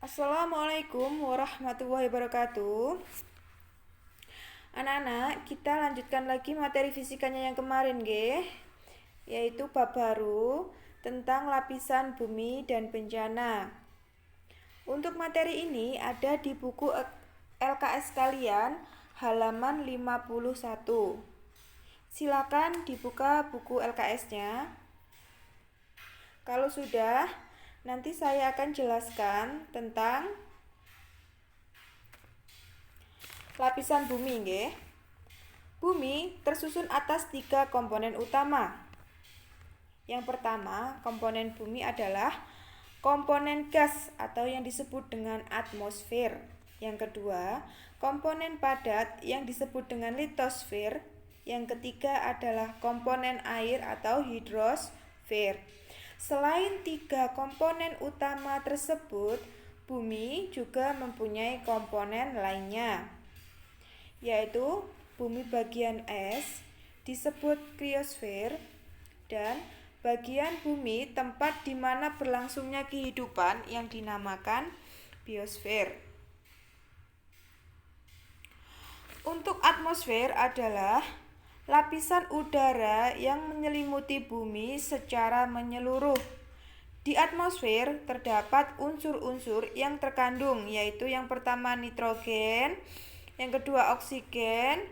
Assalamualaikum warahmatullahi wabarakatuh. Anak-anak, kita lanjutkan lagi materi fisikanya yang kemarin, yaitu bab baru tentang lapisan bumi dan bencana. Untuk materi ini ada di buku LKS kalian halaman 51. Silakan dibuka buku LKS-nya. Kalau sudah, nanti saya akan jelaskan tentang lapisan bumi, Bumi tersusun atas 3 komponen utama. Yang pertama, komponen bumi adalah komponen gas atau yang disebut dengan atmosfer. Yang kedua, komponen padat yang disebut dengan litosfer. Yang ketiga adalah komponen air atau hidrosfer. Selain 3 komponen utama tersebut, bumi juga mempunyai komponen lainnya, yaitu bumi bagian es disebut kriosfer dan bagian bumi tempat di mana berlangsungnya kehidupan yang dinamakan biosfer. Untuk atmosfer adalah lapisan udara yang menyelimuti bumi secara menyeluruh. Di atmosfer terdapat unsur-unsur yang terkandung, yaitu yang pertama nitrogen, yang kedua oksigen,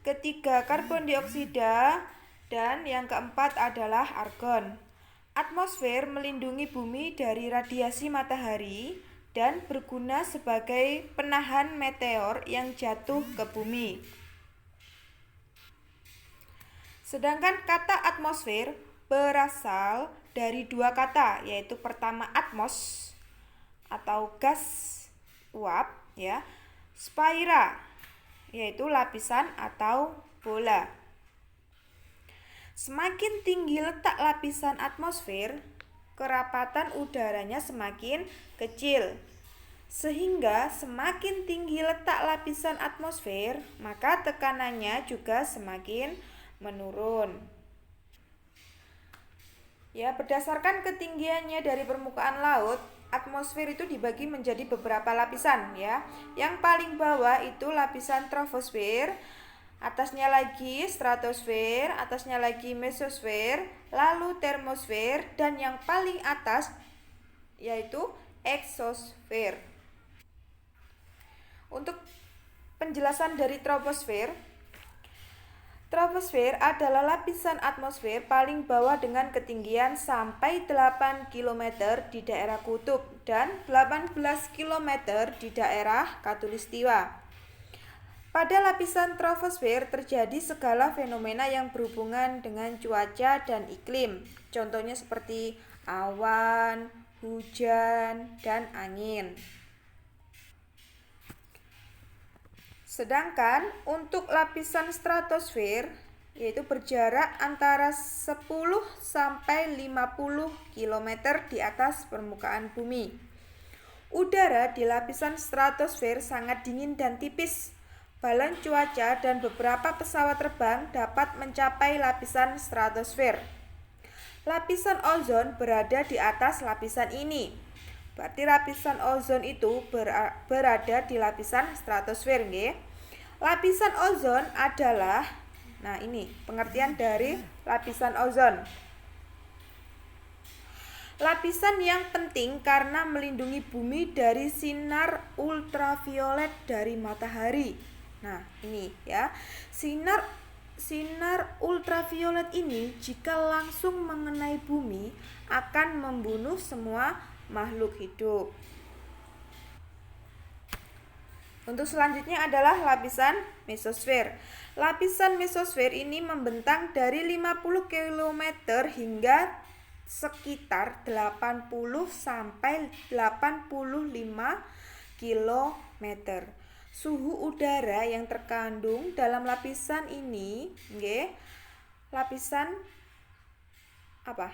ketiga karbon dioksida, dan yang keempat adalah argon. Atmosfer melindungi bumi dari radiasi matahari dan berguna sebagai penahan meteor yang jatuh ke bumi. Sedangkan kata atmosfer berasal dari 2 kata, yaitu pertama atmos atau gas uap, spaira, yaitu lapisan atau bola. Semakin tinggi letak lapisan atmosfer, kerapatan udaranya semakin kecil. Sehingga semakin tinggi letak lapisan atmosfer, maka tekanannya juga semakin menurun. Berdasarkan ketinggiannya dari permukaan laut, atmosfer itu dibagi menjadi beberapa lapisan, Yang paling bawah itu lapisan troposfer, atasnya lagi stratosfer, atasnya lagi mesosfer, lalu termosfer, dan yang paling atas yaitu eksosfer. Untuk penjelasan dari troposfer adalah lapisan atmosfer paling bawah dengan ketinggian sampai 8 km di daerah kutub dan 18 km di daerah khatulistiwa. Pada lapisan troposfer terjadi segala fenomena yang berhubungan dengan cuaca dan iklim. Contohnya seperti awan, hujan, dan angin. Sedangkan untuk lapisan stratosfer yaitu berjarak antara 10 sampai 50 km di atas permukaan bumi. Udara di lapisan stratosfer sangat dingin dan tipis. Balon cuaca dan beberapa pesawat terbang dapat mencapai lapisan stratosfer. Lapisan ozon berada di atas lapisan ini. Berarti lapisan ozon itu berada di lapisan stratosfer, Lapisan ozon adalah, ini pengertian dari lapisan ozon. Lapisan yang penting karena melindungi bumi dari sinar ultraviolet dari matahari. Sinar ultraviolet ini jika langsung mengenai bumi akan membunuh semua makhluk hidup. Untuk selanjutnya adalah lapisan mesosfer. Lapisan mesosfer ini membentang dari 50 km hingga sekitar 80 sampai 85 km. Suhu udara yang terkandung dalam lapisan ini, lapisan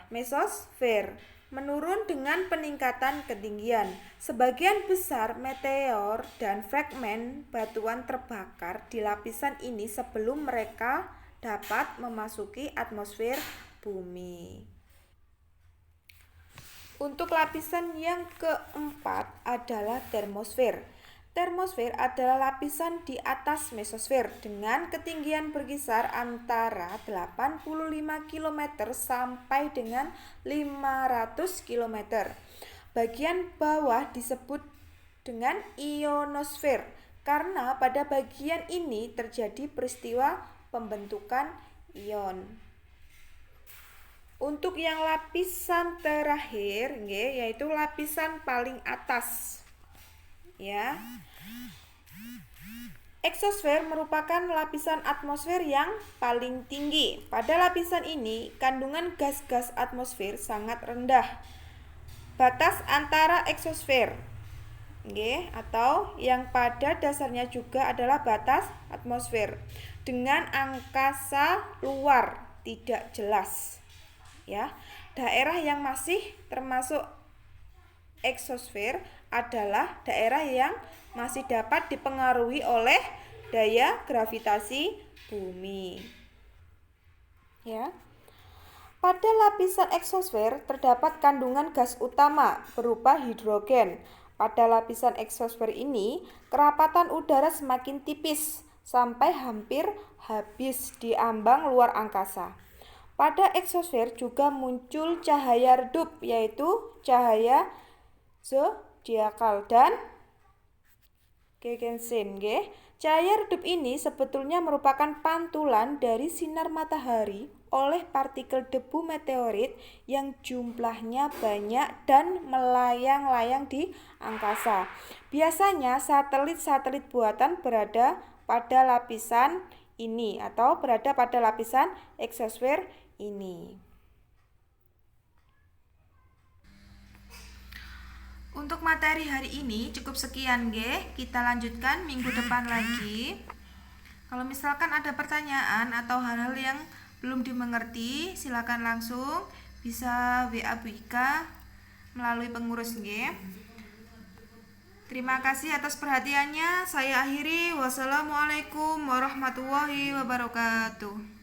mesosfer, menurun dengan peningkatan ketinggian. Sebagian besar meteor dan fragmen batuan terbakar di lapisan ini sebelum mereka dapat memasuki atmosfer bumi. Untuk lapisan yang keempat adalah termosfer. Termosfer adalah lapisan di atas mesosfer dengan ketinggian berkisar antara 85 km sampai dengan 500 km. Bagian bawah disebut dengan ionosfer karena pada bagian ini terjadi peristiwa pembentukan ion. Untuk yang lapisan terakhir yaitu lapisan paling atas. Ya. Eksosfer merupakan lapisan atmosfer yang paling tinggi. Pada lapisan ini, kandungan gas-gas atmosfer sangat rendah. Batas antara eksosfer atau yang pada dasarnya juga adalah batas atmosfer dengan angkasa luar tidak jelas. Ya, daerah yang masih termasuk eksosfer adalah daerah yang masih dapat dipengaruhi oleh daya gravitasi bumi. Ya. Pada lapisan eksosfer terdapat kandungan gas utama berupa hidrogen. Pada lapisan eksosfer ini, kerapatan udara semakin tipis sampai hampir habis di ambang luar angkasa. Pada eksosfer juga muncul cahaya redup, yaitu cahaya zodiakal dan Gegensen. Cahaya redup ini sebetulnya merupakan pantulan dari sinar matahari oleh partikel debu meteorit yang jumlahnya banyak dan melayang-layang di angkasa. Biasanya satelit-satelit buatan berada pada lapisan ini atau berada pada lapisan eksosfer ini. Untuk materi hari ini cukup sekian kita lanjutkan minggu depan lagi. Kalau misalkan ada pertanyaan atau hal-hal yang belum dimengerti, silakan langsung bisa WA Bu Ika melalui pengurus Terima kasih atas perhatiannya. Saya akhiri. Wassalamualaikum warahmatullahi wabarakatuh.